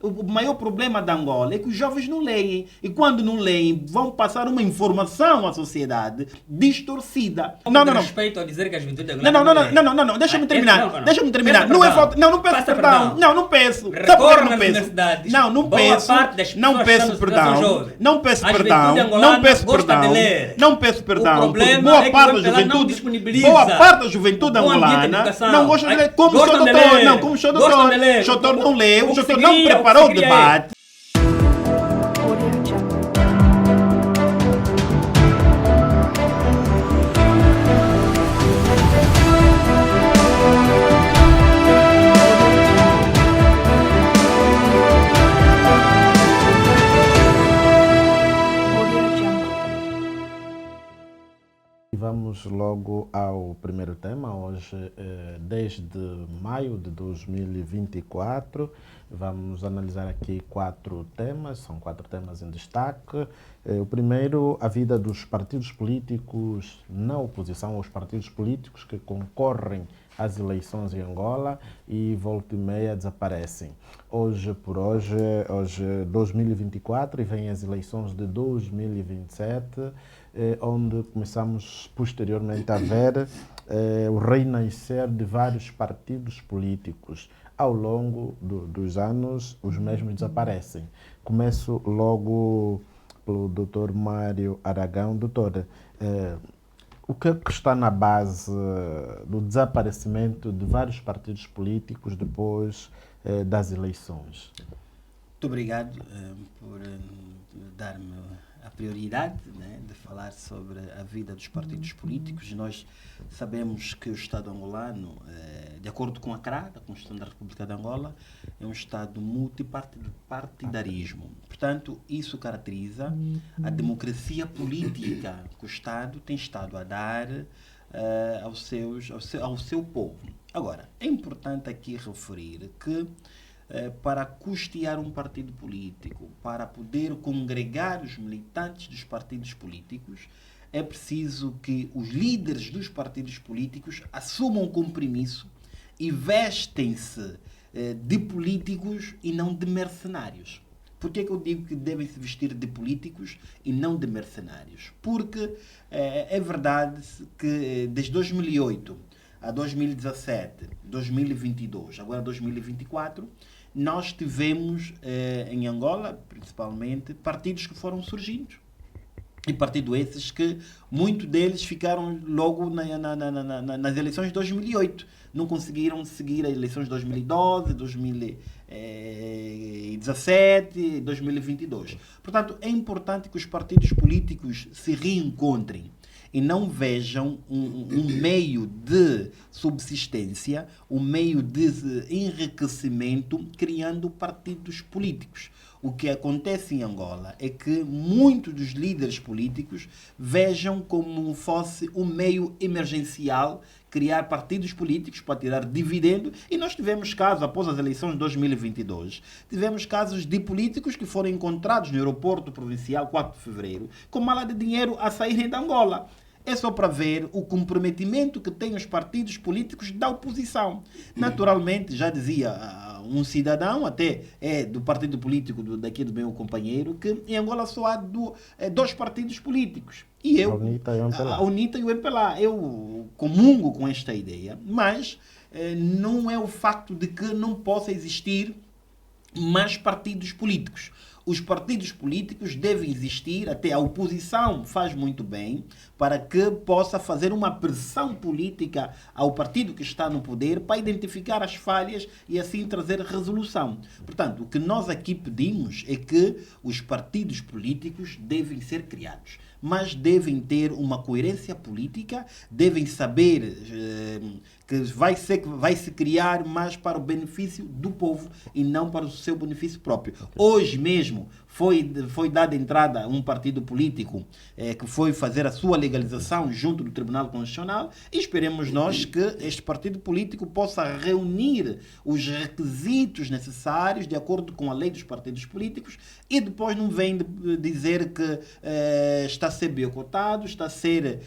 o maior problema da Angola é que os jovens não leem. E quando não leem, vão passar uma informação à sociedade distorcida. Não. Respeito a dizer que a juventude angolana não. Deixa-me terminar. Deixa-me terminar. Não é falta. Não peço perdão. Não peço. Recorre nas universidades. Não peço. Não peço perdão. Não peço perdão. Não peço perdão. O problema boa é que parte o da MPLA não juventude, disponibiliza boa parte da juventude um ambiente de angolana educação. não gosta de ler. Como o Gostam de doutor, ler. não, como o doutor. Gostam de ler. O doutor não leu, o O que doutor se não cria, preparou o o que se cria. debate. Vamos logo ao primeiro tema. Hoje, desde maio de 2024, vamos analisar aqui 4 temas, são 4 temas em destaque. O primeiro, a vida dos partidos políticos na oposição, os partidos políticos que concorrem às eleições em Angola e volta e meia desaparecem. Hoje 2024 e vem as eleições de 2027, onde começamos posteriormente a ver o renascer de vários partidos políticos. Ao longo dos anos, os mesmos desaparecem. Começo logo pelo Dr. Mário Aragão. Doutor, o que é que está na base do desaparecimento de vários partidos políticos depois das eleições? Muito obrigado por dar-me a prioridade, né, de falar sobre a vida dos partidos políticos. Nós sabemos que o Estado angolano, de acordo com a CRA, a Constituição da República de Angola, é um Estado multipartidarismo. Portanto, isso caracteriza a democracia política que o Estado tem estado a dar ao seu povo. Agora, é importante aqui referir que para custear um partido político, para poder congregar os militantes dos partidos políticos, é preciso que os líderes dos partidos políticos assumam compromisso e vestem-se de políticos e não de mercenários. Por que eu digo que devem se vestir de políticos e não de mercenários? Porque é verdade que desde 2008 a 2017, 2022, agora 2024, nós tivemos em Angola, principalmente, partidos que foram surgindo. E partidos esses que muitos deles ficaram logo nas eleições de 2008. Não conseguiram seguir as eleições de 2012, 2017, 2022. Portanto, é importante que os partidos políticos se reencontrem e não vejam um meio de subsistência, um meio de enriquecimento, criando partidos políticos. O que acontece em Angola é que muitos dos líderes políticos vejam como fosse um meio emergencial criar partidos políticos para tirar dividendo, e nós tivemos casos, após as eleições de 2022, tivemos casos de políticos que foram encontrados no aeroporto provincial 4 de fevereiro com mala de dinheiro a saírem de Angola. É só para ver o comprometimento que têm os partidos políticos da oposição. Naturalmente, já dizia um cidadão, até do partido político daqui do meu companheiro, que em Angola só há 2 partidos políticos. E eu, a UNITA e o MPLA. Eu comungo com esta ideia, mas não é o facto de que não possa existir mais partidos políticos. Os partidos políticos devem existir, até a oposição faz muito bem, para que possa fazer uma pressão política ao partido que está no poder para identificar as falhas e assim trazer resolução. Portanto, o que nós aqui pedimos é que os partidos políticos devem ser criados, mas devem ter uma coerência política, devem saber que vai se criar mais para o benefício do povo e não para o seu benefício próprio. Hoje mesmo foi dada entrada a um partido político que foi fazer a sua legalização junto do Tribunal Constitucional, e esperemos nós que este partido político possa reunir os requisitos necessários de acordo com a lei dos partidos políticos e depois não vem dizer que está a ser boicotado, está a ser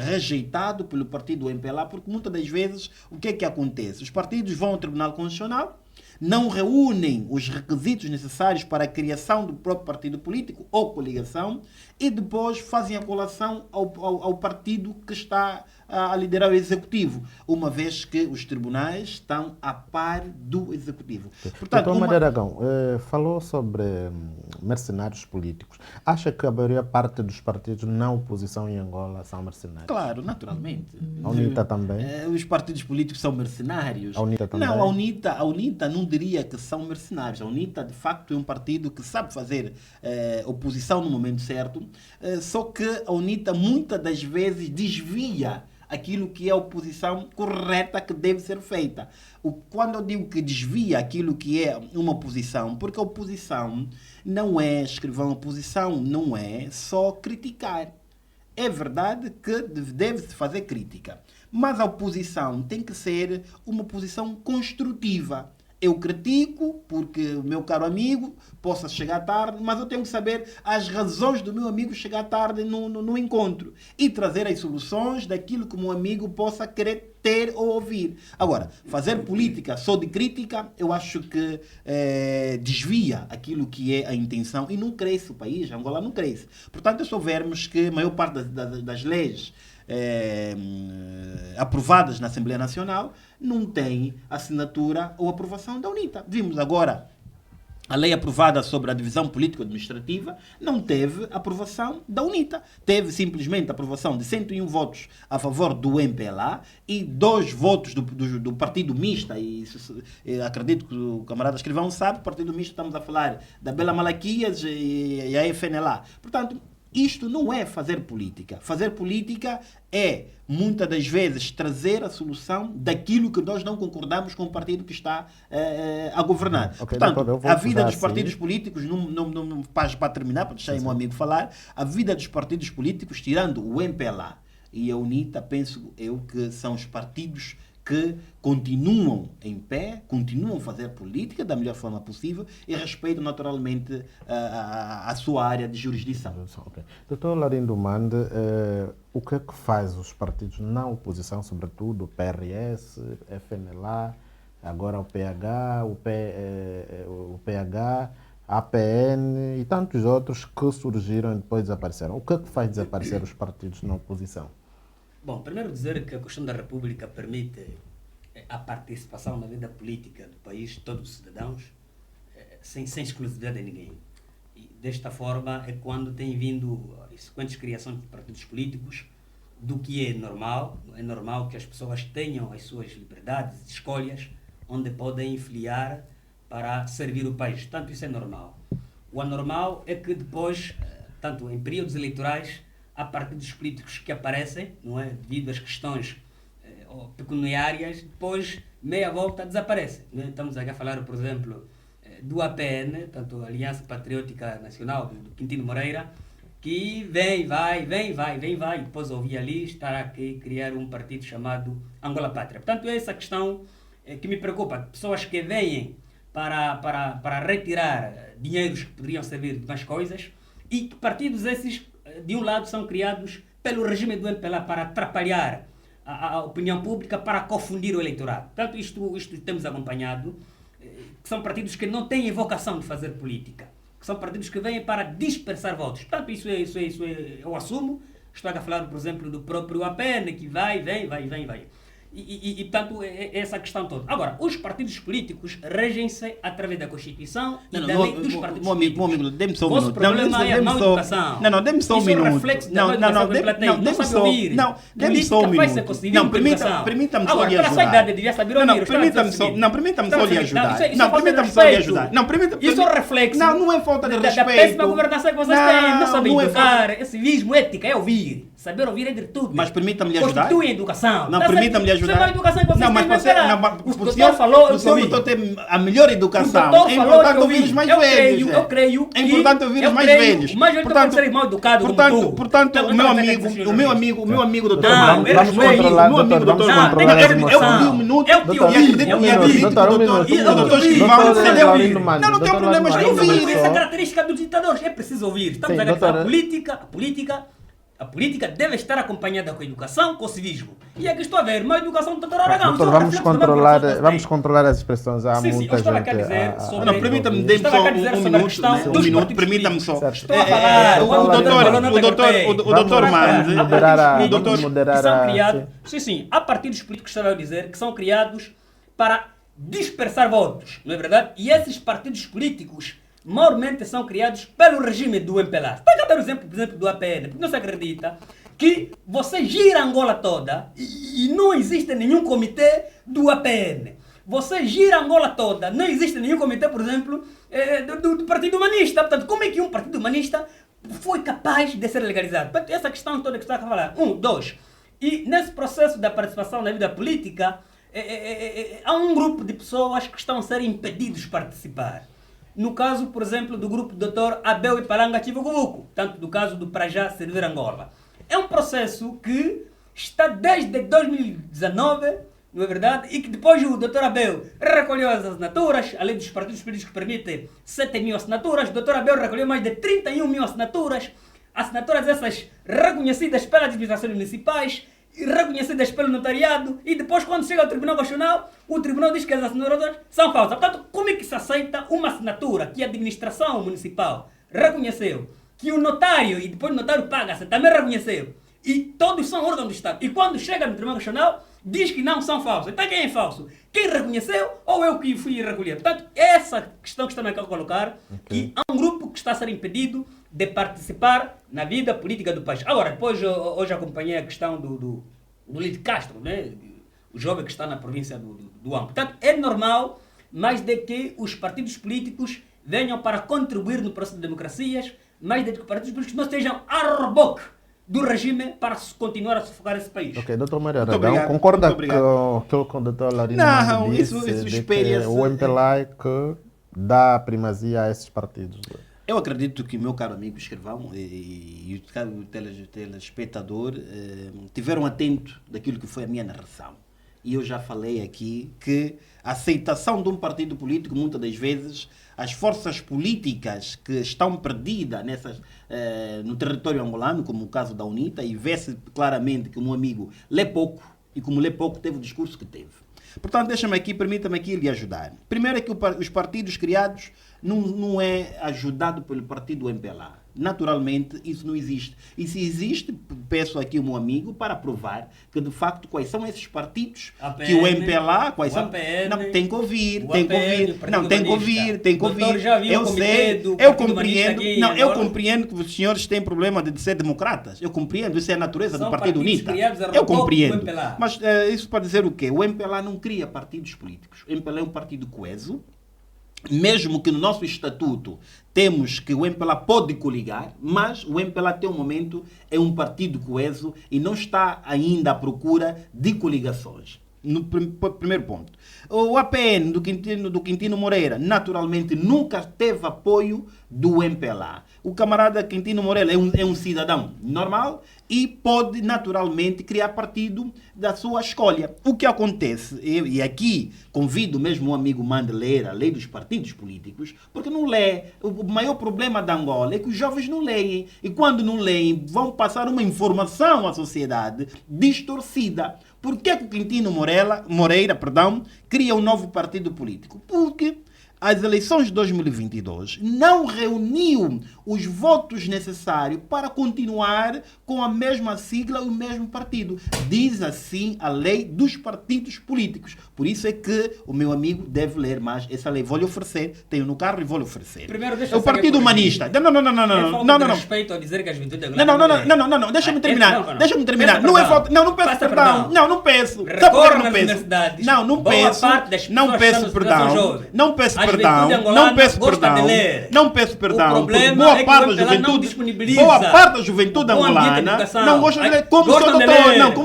rejeitado pelo partido MPLA, porque muitas das vezes o que é que acontece? Os partidos vão ao Tribunal Constitucional, não reúnem os requisitos necessários para a criação do próprio partido político ou coligação e depois fazem a colação ao partido que está a liderar o executivo, uma vez que os tribunais estão a par do executivo. Portanto, Dr. Madeira Aragão, falou sobre mercenários políticos. Acha que a maior parte dos partidos na oposição em Angola são mercenários? Claro, naturalmente. A UNITA também? Os partidos políticos são mercenários. A UNITA também? Não, a UNITA não diria que são mercenários. A UNITA, de facto, é um partido que sabe fazer oposição no momento certo, só que a UNITA muitas das vezes desvia aquilo que é a oposição correta que deve ser feita. Quando eu digo que desvia aquilo que é uma oposição, porque a oposição não é, escrivão, a oposição não é só criticar. É verdade que deve-se fazer crítica, mas a oposição tem que ser uma oposição construtiva. Eu critico porque o meu caro amigo possa chegar tarde, mas eu tenho que saber as razões do meu amigo chegar tarde no encontro e trazer as soluções daquilo que o meu amigo possa querer ter ou ouvir. Agora, fazer política só de crítica, eu acho que desvia aquilo que é a intenção e não cresce o país. Angola não cresce. Portanto, é só vermos que a maior parte das leis aprovadas na Assembleia Nacional não tem assinatura ou aprovação da UNITA. Vimos agora a lei aprovada sobre a divisão político-administrativa, não teve aprovação da UNITA. Teve simplesmente a aprovação de 101 votos a favor do MPLA e 2 votos do Partido Mista. E acredito que o camarada Escrivão sabe, o Partido Mista, estamos a falar da Bela Malaquias e a FNLA. Portanto, isto não é fazer política. Fazer política é, muitas das vezes, trazer a solução daquilo que nós não concordamos com o partido que está a governar. Okay, portanto, doutor, a vida dos partidos políticos, para terminar, para deixar o meu amigo falar, a vida dos partidos políticos, tirando o MPLA e a UNITA, penso eu que são os partidos que continuam em pé, continuam a fazer política da melhor forma possível e respeitam naturalmente a sua área de jurisdição. Okay. Doutor Laurindo Mande, o que é que faz os partidos na oposição, sobretudo o PRS, FNLA, agora o PH, o PH, a APN e tantos outros que surgiram e depois desapareceram? O que é que faz desaparecer os partidos na oposição? Bom, primeiro dizer que a Constituição da República permite a participação na vida política do país de todos os cidadãos, sem exclusividade de ninguém. E desta forma é quando tem vindo as sequentes criações de partidos políticos, do que é normal. É normal que as pessoas tenham as suas liberdades e escolhas, onde podem filiar para servir o país. Tanto isso é normal. O anormal é que depois, tanto em períodos eleitorais, há partidos políticos que aparecem, não é, devido às questões pecuniárias, depois, meia volta, desaparecem. Não é? Estamos aqui a falar, por exemplo, do APN, tanto a Aliança Patriótica Nacional, do Quintino Moreira, que vem, vai, e depois ouvi ali estar aqui criar um partido chamado Angola Pátria. Portanto, é essa questão que me preocupa. Pessoas que vêm para retirar dinheiros que poderiam servir de mais coisas e que partidos esses, de um lado, são criados pelo regime do MPLA para atrapalhar a opinião pública, para confundir o eleitorado. Portanto, isto temos acompanhado, que são partidos que não têm vocação de fazer política, que são partidos que vêm para dispersar votos. Portanto, isso eu assumo. Estou a falar, por exemplo, do próprio APN, que vai. E portanto, é essa questão toda. Agora, os partidos políticos regem-se através da Constituição e da lei dos partidos políticos. Meu amigo, dê-me só um Vosso minuto. problema é a má educação. Não, dê-me só um minuto. Isso é um reflexo da má educação que implementei. Não sabe ouvir. Não, dê-me só um minuto. Não, permita-me só lhe ajudar. Agora, para essa idade, devia saber ouvir. Permita-me só lhe ajudar. Não, permita-me só lhe ajudar. Isso é um reflexo. Não é falta de respeito. Da péssima governação que vocês têm. Não sabem educar. É civismo, ética, é ouvir. Saber ouvir é de tudo. Mas permita-me lhe ajudar. Constitui a educação. Não, permita-me lhe ajudar. Isso é uma educação que vocês têm. O senhor falou, o doutor tem a melhor educação. É importante ouvir os mais velhos. Eu creio é importante ouvir os mais velhos. O mais velho pode ser mal educado como tu. Portanto, o meu amigo doutor Não, vamos controlar, doutor, vamos controlar as eu emoções. pedi um minuto Eu te ouvi. O doutor Escrivão cedeu. Não tem problema de ouvir. Essa é a característica dos ditadores. É preciso ouvir. Estamos a falar política. A política deve estar acompanhada com a educação, com o civismo. E aqui estou a ver uma educação do Dr. Aragão. Doutor, vamos controlar as expressões. Há Sim, muita eu estava gente a dizer sobre... Não, permita-me, dê-me só um minuto, permita-me só. Estou a falar. O doutor Mande... São criados... Sim, há partidos políticos que estava a dizer que são criados para dispersar votos, não é verdade? E esses partidos políticos maiormente são criados pelo regime do MPLA. Está a dar o exemplo, por exemplo, do APN, porque não se acredita que você gira Angola toda e não existe nenhum comitê do APN. Você gira Angola toda, não existe nenhum comitê, por exemplo, do Partido Humanista. Portanto, como é que um Partido Humanista foi capaz de ser legalizado? Portanto, essa questão toda que está a falar. 1, 2. E nesse processo da participação na vida política, há um grupo de pessoas que estão a ser impedidos de participar. No caso, por exemplo, do grupo do Dr. Abel Ipalanga Chivuguvuco, tanto do caso do Prajá Servir Angola. É um processo que está desde 2019, não é verdade? E que depois o Dr. Abel recolheu as assinaturas, além dos partidos políticos que permitem 7 mil assinaturas, o Dr. Abel recolheu mais de 31 mil assinaturas, assinaturas essas reconhecidas pelas administrações municipais, reconhecidas pelo notariado, e depois quando chega ao Tribunal Constitucional, o Tribunal diz que as assinaturas são falsas. Portanto, como é que se aceita uma assinatura que a administração municipal reconheceu, que o notário, e depois o notário paga-se, também reconheceu, e todos são órgãos do Estado, e quando chega no Tribunal Constitucional, diz que não são falsos? Então quem é falso? Quem reconheceu ou eu que fui recolher? Portanto, essa questão que estamos aqui a colocar, que há um grupo que está a ser impedido de participar na vida política do país. Agora, depois hoje acompanhei a questão do Lide Castro, né? O jovem que está na província do Ambo. Portanto, é normal, mas de que os partidos políticos venham para contribuir no processo de democracias, mas de que os partidos políticos não estejam a reboque do regime para continuar a sufocar esse país. Ok, doutor Mário Aragão, concorda com o doutor Larino disse de que o MPLA que dá primazia a esses partidos? Eu acredito que o meu caro amigo Escrivão e o caro telespectador tiveram atento daquilo que foi a minha narração. E eu já falei aqui que a aceitação de um partido político, muitas das vezes, as forças políticas que estão perdidas no território angolano, como o caso da UNITA, e vê-se claramente que o meu amigo lê pouco, e como lê pouco teve o discurso que teve. Portanto, permita-me aqui lhe ajudar. Primeiro é que os partidos criados não é ajudado pelo partido MPLA. Naturalmente, isso não existe. E se existe, peço aqui ao meu amigo para provar que, de facto, quais são esses partidos APN, que o MPLA... Quais são? APN, não, tem que ouvir, tem que ouvir. Eu sei, eu compreendo. Não, eu compreendo que os senhores têm problema de ser democratas. Eu compreendo, isso é a natureza do Partido UNITA. Eu compreendo. Mas isso para dizer o quê? O MPLA não cria partidos políticos. O MPLA é um partido coeso. Mesmo que no nosso estatuto temos que o MPLA pode coligar, mas o MPLA até o momento é um partido coeso e não está ainda à procura de coligações. No primeiro ponto. O APN do Quintino Moreira, naturalmente, nunca teve apoio do MPLA. O camarada Quintino Moreira é um cidadão normal e pode, naturalmente, criar partido da sua escolha. O que acontece, e aqui convido mesmo o amigo Mande ler a lei dos partidos políticos, porque não lê. O maior problema da Angola é que os jovens não leem. E quando não leem, vão passar uma informação à sociedade distorcida. Por que o Quintino Moreira cria um novo partido político? Porque as eleições de 2022 não reuniu os votos necessários para continuar com a mesma sigla e o mesmo partido. Diz assim a lei dos partidos políticos. Por isso é que o meu amigo deve ler mais essa lei. Vou lhe oferecer, tenho no carro e vou lhe oferecer. Primeiro, deixa o Partido Humanista. Não. Respeito a dizer que a juventude não. Deixa-me terminar. Deixa-me terminar. Não é falta. Não peço perdão. Não peço. Recorra nas universidades. Não peço. Não peço perdão. Não peço perdão. Não peço perdão. Boa parte da juventude angolana não gosta de ler. Como o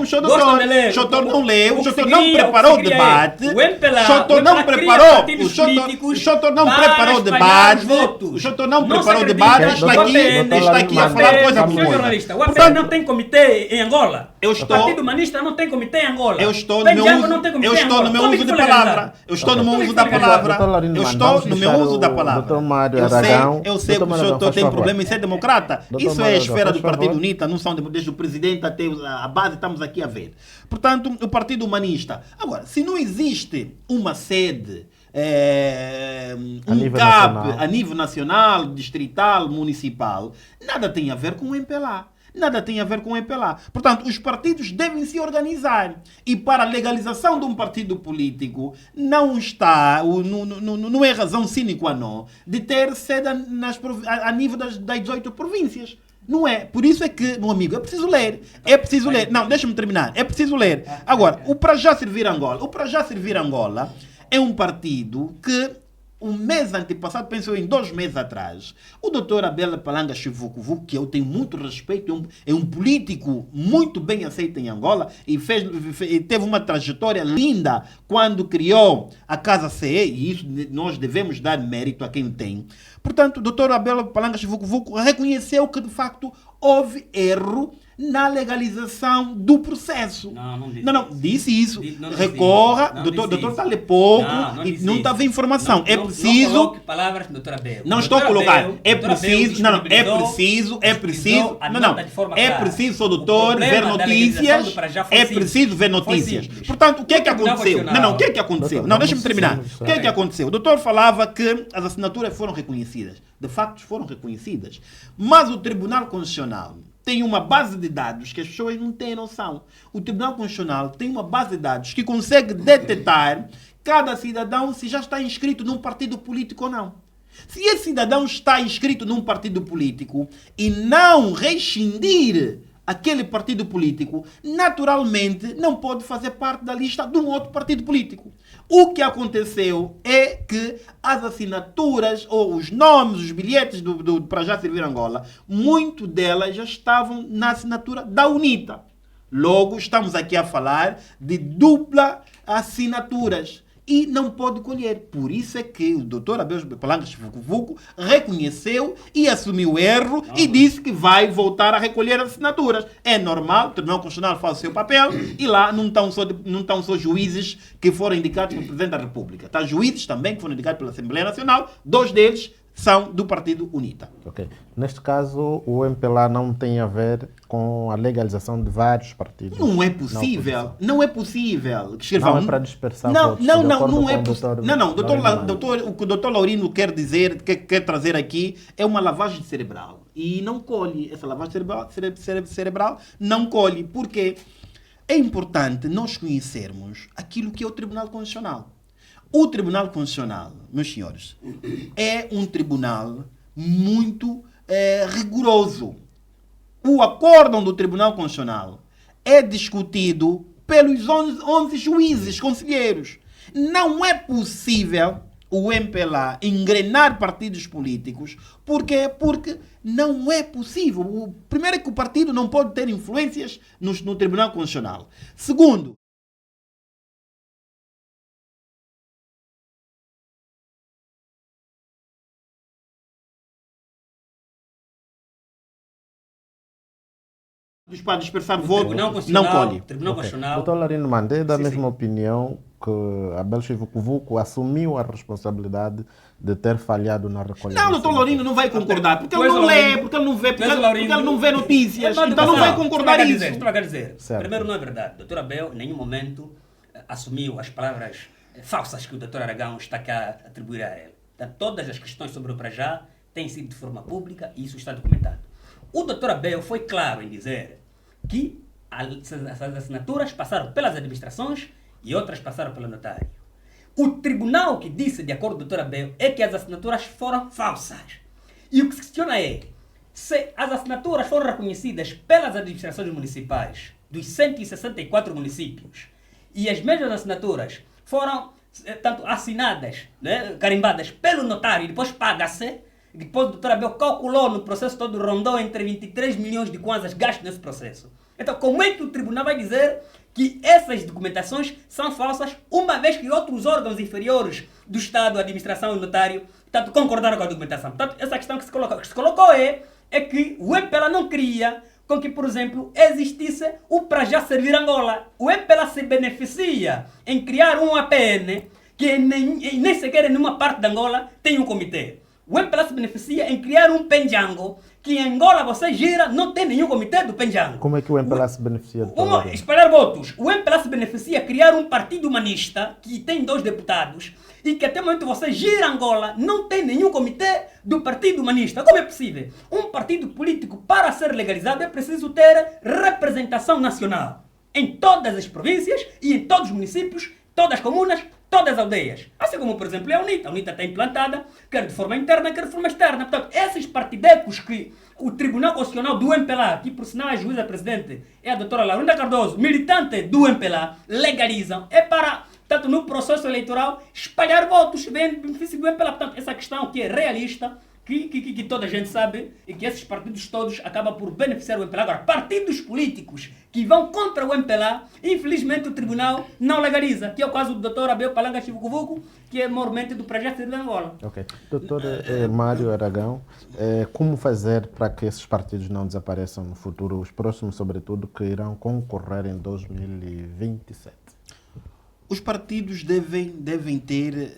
senhor doutor, o doutor não leu, o doutor não preparou o debate, o doutor não preparou o debate, está aqui a falar coisa por coisa. O APN não tem comitê em Angola. O Partido Humanista não tem comitê em Angola. Eu estou no meu uso de palavra. Eu estou no meu uso da palavra. Eu estou vamos no meu deixar uso da o palavra. Dr. Mário Eu Aragão. sei que Dr. o Mário senhor Aragão, faz tem favor. problema em ser democrata. Dr. Isso é a Mário esfera Aragão, do faz Partido favor. UNITA, não são desde o presidente até a base, estamos aqui a ver. Portanto, o Partido Humanista. Agora, se não existe uma sede, A um nível CAP nacional. a nível nacional, distrital, municipal, nada tem a ver com o MPLA. Nada tem a ver com o MPLA. Portanto, os partidos devem se organizar. E para a legalização de um partido político, não está, não é razão sine qua non de ter sede a nível das 18 províncias. Não é. Por isso é que, meu amigo, é preciso ler. É preciso ler. Não, deixa-me terminar. É preciso ler. Agora, o Para Já Servir Angola. O Para Já Servir Angola é um partido que, um mês antepassado, penso em 2 meses atrás, o doutor Abel Palanga Chivukuvu, que eu tenho muito respeito, é um político muito bem aceito em Angola e teve uma trajetória linda quando criou a Casa CE, e isso nós devemos dar mérito a quem tem. Portanto, o doutor Abel Palanga Chivukuvu reconheceu que, de facto, houve erro na legalização do processo. Não disse isso. Não disse Recorra, isso. doutor está a ler pouco e disse não isso. estava informação. Não, É preciso. Não coloque palavras do doutor Abel. Não estou a colocar. É preciso. É preciso. É preciso, doutor, ver notícias. É preciso ver notícias. Portanto, o que é que aconteceu? O que é que aconteceu? Doutor, Não, deixa-me terminar. vamos O que é que aconteceu? O doutor falava que as assinaturas foram reconhecidas. De facto, foram reconhecidas. Mas o Tribunal Constitucional tem uma base de dados que as pessoas não têm noção. O Tribunal Constitucional tem uma base de dados que consegue detectar cada cidadão se já está inscrito num partido político ou não. Se esse cidadão está inscrito num partido político e não rescindir aquele partido político, naturalmente não pode fazer parte da lista de um outro partido político. O que aconteceu é que as assinaturas, ou os nomes, os bilhetes do Para Já Servir Angola, muito delas já estavam na assinatura da UNITA. Logo, estamos aqui a falar de dupla assinaturas. E não pode colher. Por isso é que o doutor Abel Palanga Chivukuvu reconheceu e assumiu o erro e disse que vai voltar a recolher as assinaturas. É normal, o Tribunal Constitucional faz o seu papel e lá não estão só juízes que foram indicados pelo Presidente da República. Está juízes também que foram indicados pela Assembleia Nacional, 2 deles são do Partido UNITA. Ok. Neste caso, o MPLA não tem a ver com a legalização de vários partidos. Não é possível. Não é possível. Não é para dispersar votos. Não é possível. O que o doutor Laurino quer dizer, quer trazer aqui, é uma lavagem cerebral. E não colhe. Essa lavagem cerebral não colhe. Porque é importante nós conhecermos aquilo que é o Tribunal Constitucional. O Tribunal Constitucional, meus senhores, é um tribunal muito rigoroso. O acórdão do Tribunal Constitucional é discutido pelos 11 juízes conselheiros. Não é possível o MPLA engrenar partidos políticos. Por quê? Porque não é possível. O primeiro é que o partido não pode ter influências no Tribunal Constitucional. Segundo, para dispersar voto, não colhe. Tribunal Constitucional. Doutor Laurino Mandé, da mesma opinião que Abel Chivukuvu assumiu a responsabilidade de ter falhado na recolha. Não, doutor Laurino não vai concordar, porque ele não lê, porque ele não vê, porque ele não vê notícias, então não vai concordar isso. Estou a dizer. Primeiro, não é verdade. Doutor Abel, em nenhum momento, assumiu as palavras falsas que o doutor Aragão está cá a atribuir a ele. Todas as questões sobre o Para Já têm sido de forma pública e isso está documentado. O doutor Abel foi claro em dizer que as assinaturas passaram pelas administrações e outras passaram pelo notário. O tribunal que disse, de acordo com o doutor Abel, é que as assinaturas foram falsas. E o que se questiona é se as assinaturas foram reconhecidas pelas administrações municipais dos 164 municípios e as mesmas assinaturas foram tanto assinadas, né, carimbadas pelo notário e depois paga-se. Depois o doutor Abel calculou no processo todo, rondou entre 23 milhões de kwanzas gastos nesse processo. Então, como é que o tribunal vai dizer que essas documentações são falsas, uma vez que outros órgãos inferiores do Estado, a administração e o notário, portanto, concordaram com a documentação? Portanto, essa questão que se colocou é que o MPLA não queria com que, por exemplo, existisse o Para Já Servir Angola. O MPLA se beneficia em criar um APN que nem sequer em nenhuma parte de Angola tem um comitê. O MPLA se beneficia em criar um penjango que em Angola você gira, não tem nenhum comitê do penjango. Como é que o MPLA se beneficia do Vamos espalhar votos. O MPLA se beneficia a criar um partido humanista que tem 2 deputados e que até o momento você gira Angola, não tem nenhum comitê do Partido Humanista. Como é possível? Um partido político, para ser legalizado, é preciso ter representação nacional em todas as províncias e em todos os municípios, todas as comunas, todas as aldeias. Assim como, por exemplo, é a UNITA. A UNITA está implantada, quer de forma interna, quer de forma externa. Portanto, esses partidecos que o Tribunal Constitucional do MPLA, que por sinal é a juíza-presidente, é a doutora Laurinda Cardoso, militante do MPLA, legalizam, é para, portanto, no processo eleitoral, espalhar votos, em benefício do MPLA. Portanto, essa questão que é realista, que toda a gente sabe, e que esses partidos todos acabam por beneficiar o MPLA. Agora, partidos políticos que vão contra o MPLA, infelizmente o tribunal não legaliza, que é o caso do Dr. Abel Palanga Chivucuvuco, que é mormente do projeto de Angola. Ok. Doutor Mário Aragão, como fazer para que esses partidos não desapareçam no futuro, os próximos, sobretudo, que irão concorrer em 2027? Os partidos devem ter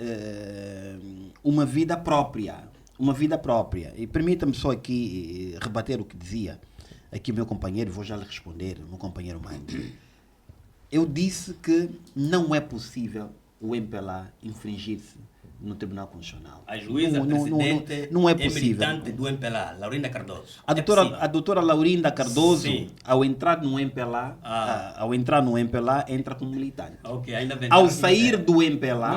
uma vida própria. Uma vida própria. E permita-me só aqui rebater o que dizia aqui o meu companheiro, vou já lhe responder, o meu companheiro Mando. Eu disse que não é possível o MPLA infringir-se no Tribunal Constitucional. A juíza presidente não é possível. militante do MPLA, Laurinda Cardoso. A doutora Laurinda Cardoso, sim, ao entrar no MPLA, entra como militante. Okay, ainda bem. Ao sair do MPLA,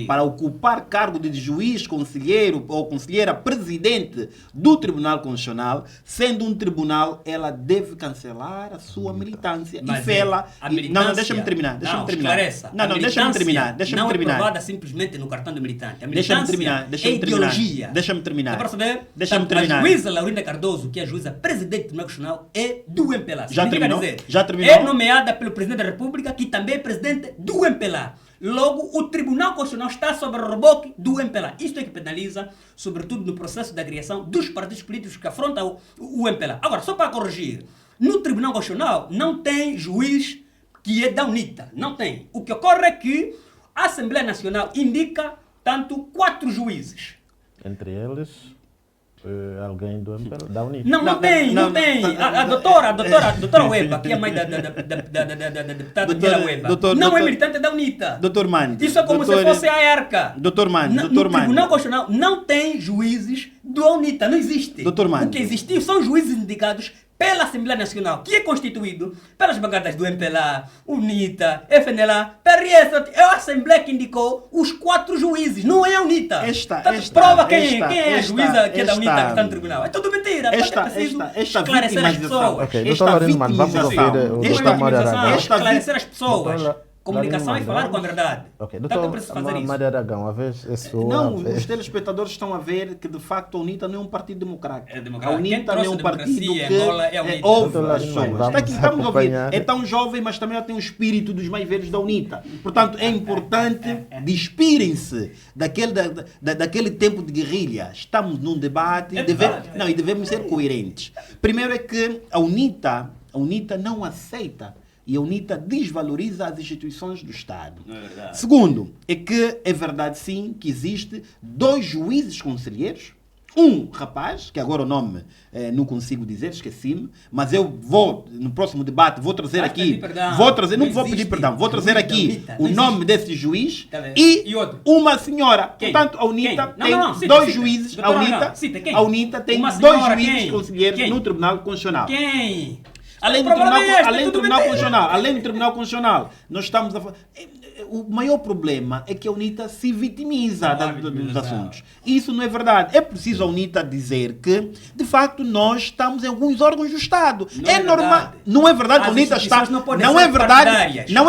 para ocupar cargo de juiz, conselheiro ou conselheira presidente do Tribunal Constitucional, sendo um tribunal, ela deve cancelar a sua militância. Mas e fê-la. Não, deixa-me terminar. Esclareça. Deixa-me terminar. Não é provada simplesmente no cartão do militante. A Deixa-me militância terminar. é ideologia. Deixa-me terminar. Dá para saber? Deixa-me terminar. A juíza Laurinda Cardoso, que é a juíza presidente do Tribunal Constitucional, é do MPLA. Já terminou? Dizer, Já terminou? é nomeada pelo presidente da República, que também é presidente do MPLA. Logo, o Tribunal Constitucional está sob o reboque do MPLA. Isto é que penaliza, sobretudo no processo da criação dos partidos políticos que afrontam o MPLA. Agora, só para corrigir, no Tribunal Constitucional não tem juiz que é da UNITA. Não tem. O que ocorre é que a Assembleia Nacional indica, tanto, 4 juízes. Entre eles, alguém da UNITA. Não tem. A doutora Weba, que é a mãe da deputada Daniela Weba, não é militante da UNITA. Doutor Mando. Isso é como se fosse a ERCA. Doutor Mando. No Tribunal Constitucional não tem juízes da UNITA, não existe. Doutor Mando. O que existiu são juízes indicados pela Assembleia Nacional, que é constituído pelas bancadas do MPLA, UNITA, FNLA, PRS. É a Assembleia que indicou os 4 juízes, não é a UNITA. Prova quem é a juíza que é da UNITA que está no tribunal. É tudo mentira. É preciso esclarecer as pessoas. Ok, doutor Laurino Mano, vamos ouvir o doutor Mário Aragão. Esclarecer as pessoas. Comunicação é falar com a verdade. Ok, doutor Mário Aragão, a vez é sua. Não, os telespectadores estão a ver que de facto a UNITA não é um partido democrático. É democrático. A UNITA não é um partido que ouve as pessoas. Estamos a ouvir. É tão jovem, mas também tem o espírito dos mais velhos da UNITA. Portanto, é importante despirem-se daquele tempo de guerrilha. Estamos num debate e devemos ser coerentes. Primeiro é que a UNITA não aceita e a UNITA desvaloriza as instituições do Estado. Não é verdade. Segundo, é que é verdade sim que existe 2 juízes conselheiros, um rapaz, que agora o nome não consigo dizer, esqueci-me, mas eu vou, no próximo debate, vou trazer aqui, vou trazer aqui o nome desse juiz e uma senhora. Quem? Portanto, a UNITA tem 2 juízes, a UNITA tem 2 juízes conselheiros no Tribunal Constitucional. Quem? Além do Tribunal Constitucional, nós estamos a falar. O maior problema é que a UNITA se vitimiza dos assuntos. Isso não é verdade. É preciso a UNITA dizer que, de facto, nós estamos em alguns órgãos do Estado. É normal. Não é verdade que a UNITA está. Não é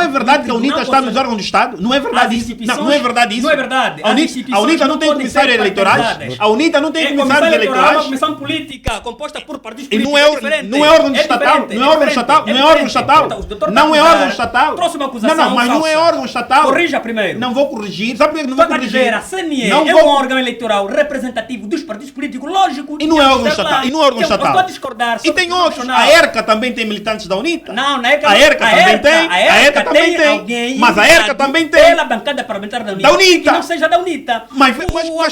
verdade que a UNITA está nos órgãos do Estado. Não é verdade isso. Não é verdade isso. Não é verdade. A UNITA não tem comissários eleitorais. A UNITA não tem comissários eleitorais. É uma comissão política composta por partidos políticos. E não é órgão estatal. Não é órgão estatal. Não é órgão estatal. Não é órgão estatal. Próxima acusação. Não, mas não é órgão estatal. estatal. Corrija primeiro. Não vou corrigir. Sabe por que não vou Só para corrigir? dizer, a CNE Não é vou- um órgão eleitoral representativo dos partidos políticos, lógico. E não é órgão estar lá. estatal. E não é órgão Eu estatal. estou a discordar. E sobre tem o outros. nacional. A ERCA também tem militantes da UNITA. Não, na ERCA, A ERCA também tem. A ERCA também tem. alguém Mas a ERCA indicado também tem. Pela bancada parlamentar da UNITA. Da UNITA. Que não seja da UNITA. Mas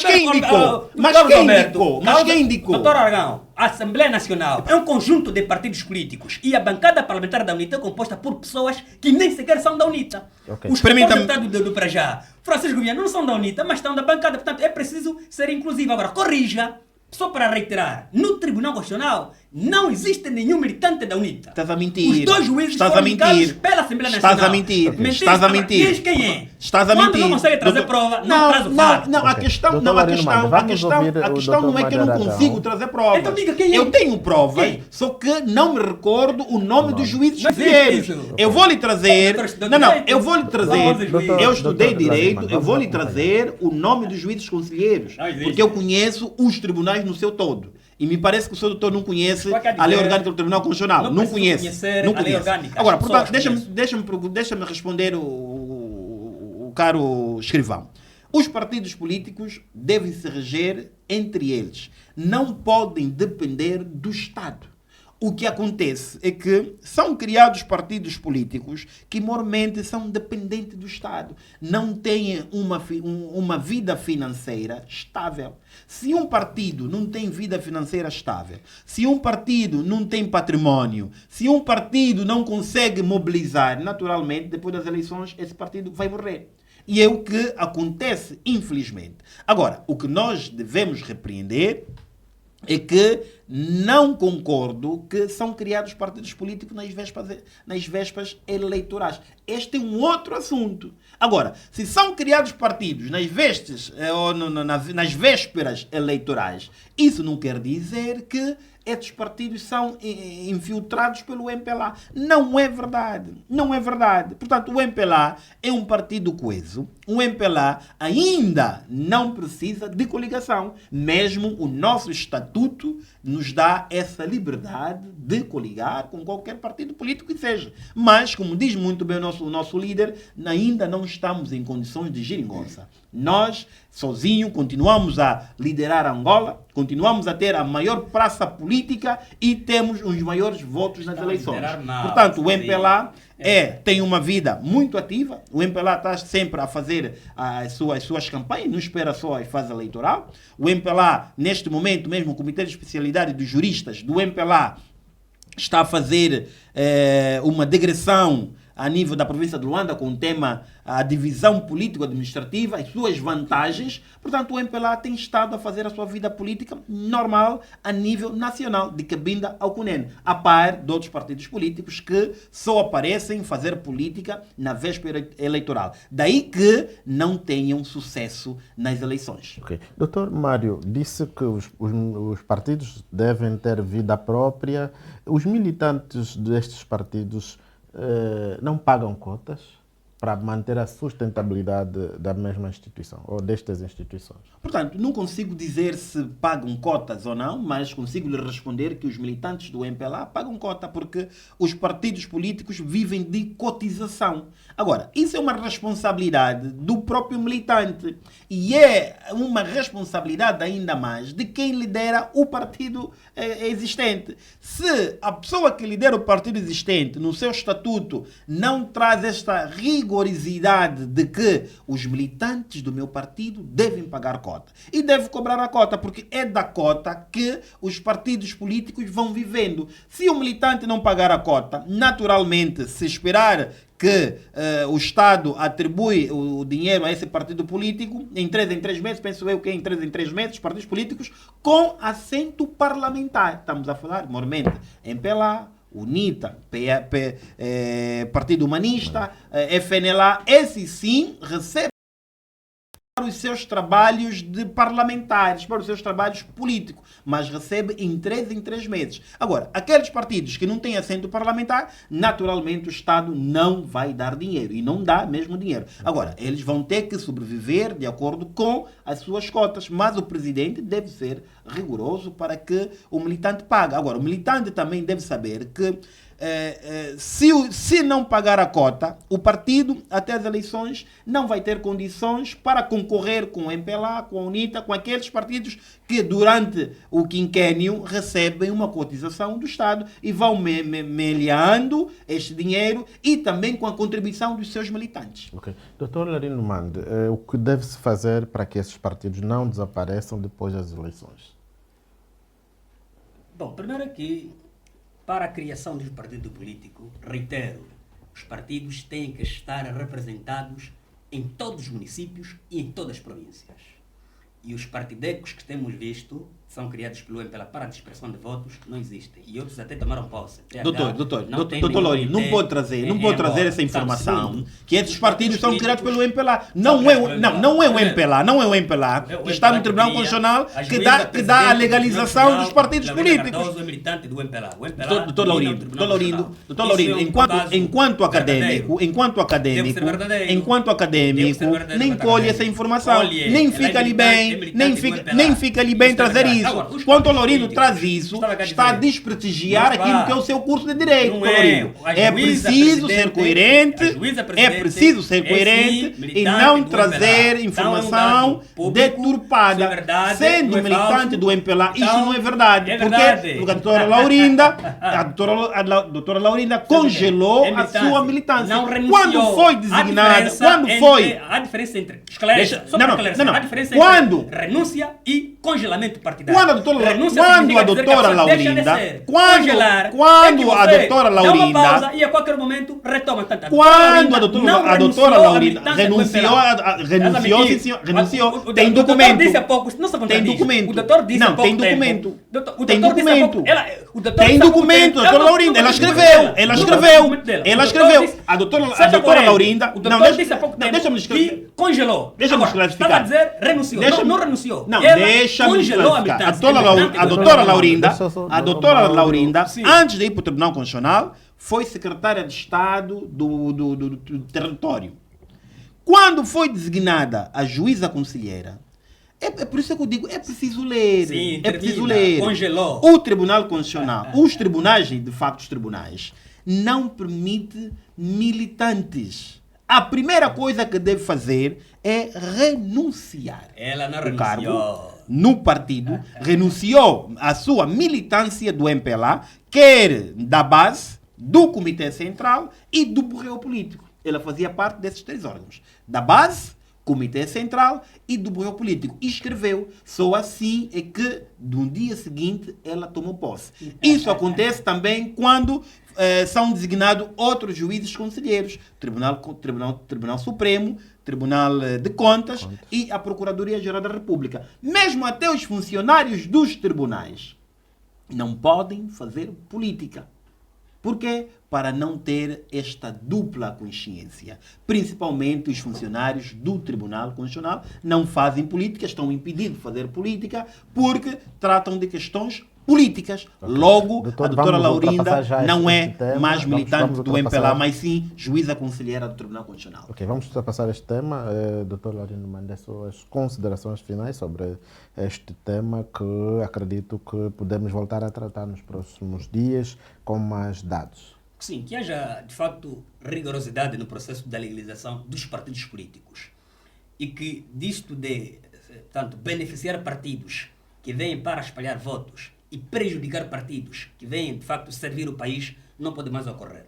quem indicou? Mas quem indicou? Doutor Aragão, a Assembleia Nacional é um conjunto de partidos políticos e a bancada parlamentar da UNITA é composta por pessoas que nem sequer são da UNITA. Ok. Os Permita-me- deputados do Prajá, Francisco Viana, não são da UNITA, mas estão da bancada. Portanto, é preciso ser inclusivo. Agora, corrija, só para reiterar, no Tribunal Constitucional não existe nenhum militante da UNITA. Estás a mentir. Os dois juízes Estás foram a indicados mentir. pela Assembleia Estás Nacional. a mentir. Mentira. Estás a Agora, mentir. diz quem é. Estás a Quando mentir. não consegue trazer Doutor- prova, não traz o fato. Não, a Ok. questão, Doutor não, a Marino questão, Mano, a vamos questão, ouvir a o questão Dr. não é que eu não Mário Aragão. consigo trazer provas. Então diga quem é. Eu tenho provas, Quem? só que não me recordo o nome dos juízes Não existe conselheiros. isso. Eu vou lhe trazer. Doutor, Não, direito. eu vou lhe trazer. Doutor- Eu estudei doutor direito, Vladimir, eu vou lhe vamos trazer o nome dos juízes conselheiros. Não existe. Porque eu conheço os tribunais no seu todo. E me parece que o senhor doutor não conhece Só quer a lei dizer, orgânica do Tribunal Constitucional. não Não preciso conhece. conhecer Não a lei conhece. orgânica. Agora, As portanto, pessoas deixa-me responder o caro escrivão. Os partidos políticos devem se reger entre eles. Não podem depender do Estado. O que acontece é que são criados partidos políticos que moralmente são dependentes do Estado. Não têm uma vida financeira estável. Se um partido não tem vida financeira estável, se um partido não tem patrimônio, se um partido não consegue mobilizar, naturalmente, depois das eleições, esse partido vai morrer. E é o que acontece, infelizmente. Agora, o que nós devemos repreender é que não concordo que são criados partidos políticos nas vésperas eleitorais. Este é um outro assunto. Agora, se são criados partidos nas vésperas eleitorais, isso não quer dizer que estes partidos são infiltrados pelo MPLA. Não é verdade. Não é verdade. Portanto, o MPLA é um partido coeso. O MPLA ainda não precisa de coligação. Mesmo o nosso estatuto nos dá essa liberdade de coligar com qualquer partido político que seja. Mas, como diz muito bem o nosso líder, ainda não estamos em condições de geringonça. Nós, sozinhos, continuamos a liderar Angola, continuamos a ter a maior praça política e temos os maiores votos nas eleições. Portanto, o MPLA tem uma vida muito ativa, o MPLA está sempre a fazer as suas campanhas, não espera só a fase eleitoral. O MPLA, neste momento mesmo, o Comitê de Especialidade dos Juristas do MPLA está a fazer uma digressão a nível da província de Luanda com o tema a divisão político-administrativa, as suas vantagens. Portanto, o MPLA tem estado a fazer a sua vida política normal a nível nacional, de Cabinda ao Cunene, a par de outros partidos políticos que só aparecem fazer política na véspera eleitoral. Daí que não tenham sucesso nas eleições. Ok. Doutor Mário, disse que os partidos devem ter vida própria. Os militantes destes partidos não pagam cotas para manter a sustentabilidade da mesma instituição ou destas instituições? Portanto, não consigo dizer se pagam cotas ou não, mas consigo lhe responder que os militantes do MPLA pagam cota porque os partidos políticos vivem de cotização. Agora, isso é uma responsabilidade do próprio militante e é uma responsabilidade ainda mais de quem lidera o partido existente. Se a pessoa que lidera o partido existente no seu estatuto não traz esta rigorosidade de que os militantes do meu partido devem pagar cota e devem cobrar a cota, porque é da cota que os partidos políticos vão vivendo. Se o militante não pagar a cota, naturalmente, se esperar que o Estado atribui o dinheiro a esse partido político, em 3 meses, penso eu que em 3 meses, partidos políticos com assento parlamentar. Estamos a falar, normalmente, MPLA, UNITA, Partido Humanista, FNLA, esse sim recebe para os seus trabalhos de parlamentares, para os seus trabalhos políticos, mas recebe em 3 meses. Agora, aqueles partidos que não têm assento parlamentar, naturalmente o Estado não vai dar dinheiro, e não dá mesmo dinheiro. Agora, eles vão ter que sobreviver de acordo com as suas cotas, mas o presidente deve ser rigoroso para que o militante pague. Agora, o militante também deve saber que se não pagar a cota, o partido, até as eleições, não vai ter condições para concorrer com o MPLA, com a UNITA, com aqueles partidos que durante o quinquênio recebem uma cotização do Estado e vão meleando este dinheiro e também com a contribuição dos seus militantes. Ok. Dr. Larino Mande, o que deve-se fazer para que esses partidos não desapareçam depois das eleições? Bom, primeiro aqui, para a criação de um partido político, reitero, os partidos têm que estar representados em todos os municípios e em todas as províncias. E os partidecos que temos visto são criados pelo MPLA para a dispersão de votos, não existem. E outros até tomaram posse. Doutor Laurindo, não pode trazer essa informação que esses partidos são criados pelo MPLA. Não é o MPLA que está no Tribunal Constitucional que dá a legalização dos partidos políticos. Doutor Laurindo, enquanto académico, nem colhe essa informação, nem fica ali bem trazer isso. Quando o Laurindo traz isso, está a desprestigiar aquilo que é o seu curso de Direito. É preciso ser coerente, e não trazer informação deturpada. Sendo militante do MPLA, isso não é verdade. Porque a doutora Laurinda congelou a sua militância. Quando foi designada, há diferença entre há diferença entre renúncia e congelamento partidário. Quando a doutora Laurinda e a qualquer momento retoma. Quando a doutora Laurinda renunciou, tem documento. Tem documento. Tem documento, doutora Laurinda. Ela escreveu. A doutora Laurinda. Deixa-me escrever. Congelou. Deixa-me esclarecer. Estava a dizer renunciou. Não renunciou. Não, deixa-me esclarecer. A doutora Laurinda, antes de ir para o Tribunal Constitucional, foi secretária de Estado do território. Quando foi designada a juíza conselheira, é por isso que eu digo, é preciso ler. Sim, é preciso ler. Congelou. O Tribunal Constitucional, os tribunais, de facto os tribunais, não permite militantes. A primeira coisa que deve fazer é renunciar. Ela não o cargo renunciou. No partido, renunciou à sua militância do MPLA, quer da base, do Comitê Central e do Bureau Político. Ela fazia parte desses três órgãos. Da base, Comitê Central e do Bureau Político. E escreveu. Só assim é que, no dia seguinte, ela tomou posse. Isso acontece também quando são designados outros juízes conselheiros. Tribunal Supremo, Tribunal de Contas e a Procuradoria-Geral da República. Mesmo até os funcionários dos tribunais não podem fazer política. Por quê? Para não ter esta dupla consciência. Principalmente os funcionários do Tribunal Constitucional não fazem política, estão impedidos de fazer política porque tratam de questões políticas. Okay. Logo, a doutora Laurinda não é mais militante do MPLA, mas sim juíza conselheira do Tribunal Constitucional. Ok, vamos ultrapassar este tema. Doutor Laurindo Mande, suas considerações finais sobre este tema que acredito que podemos voltar a tratar nos próximos dias com mais dados. Sim, que haja, de facto, rigorosidade no processo da legalização dos partidos políticos e que disto de, tanto, beneficiar partidos que vêm para espalhar votos e prejudicar partidos que vêm, de facto, servir o país, não pode mais ocorrer.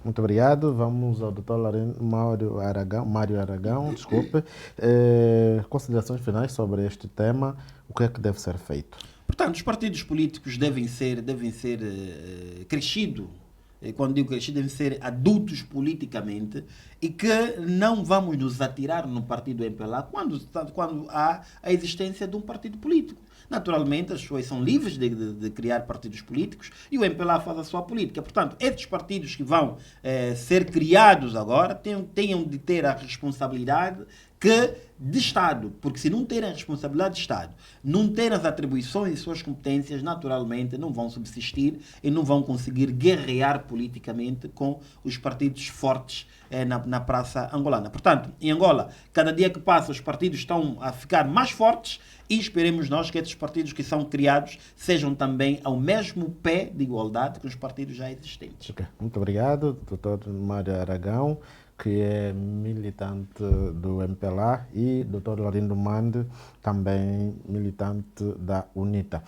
Muito obrigado. Vamos ao Dr. Mário Aragão. Desculpe. Considerações finais sobre este tema. O que é que deve ser feito? Portanto, os partidos políticos devem ser crescidos. Quando digo crescidos, devem ser adultos politicamente e que não vamos nos atirar no partido MPLA quando há a existência de um partido político. Naturalmente, as pessoas são livres de criar partidos políticos e o MPLA faz a sua política. Portanto, esses partidos que vão ser criados agora tenham de ter a responsabilidade que de Estado, porque se não terem a responsabilidade de Estado, não terem as atribuições e suas competências, naturalmente não vão subsistir e não vão conseguir guerrear politicamente com os partidos fortes na praça angolana. Portanto, em Angola, cada dia que passa, os partidos estão a ficar mais fortes e esperemos nós que esses partidos que são criados sejam também ao mesmo pé de igualdade que os partidos já existentes. Okay. Muito obrigado, Dr. Mário Aragão, que é militante do MPLA, e Dr. Laurindo Mande, também militante da UNITA.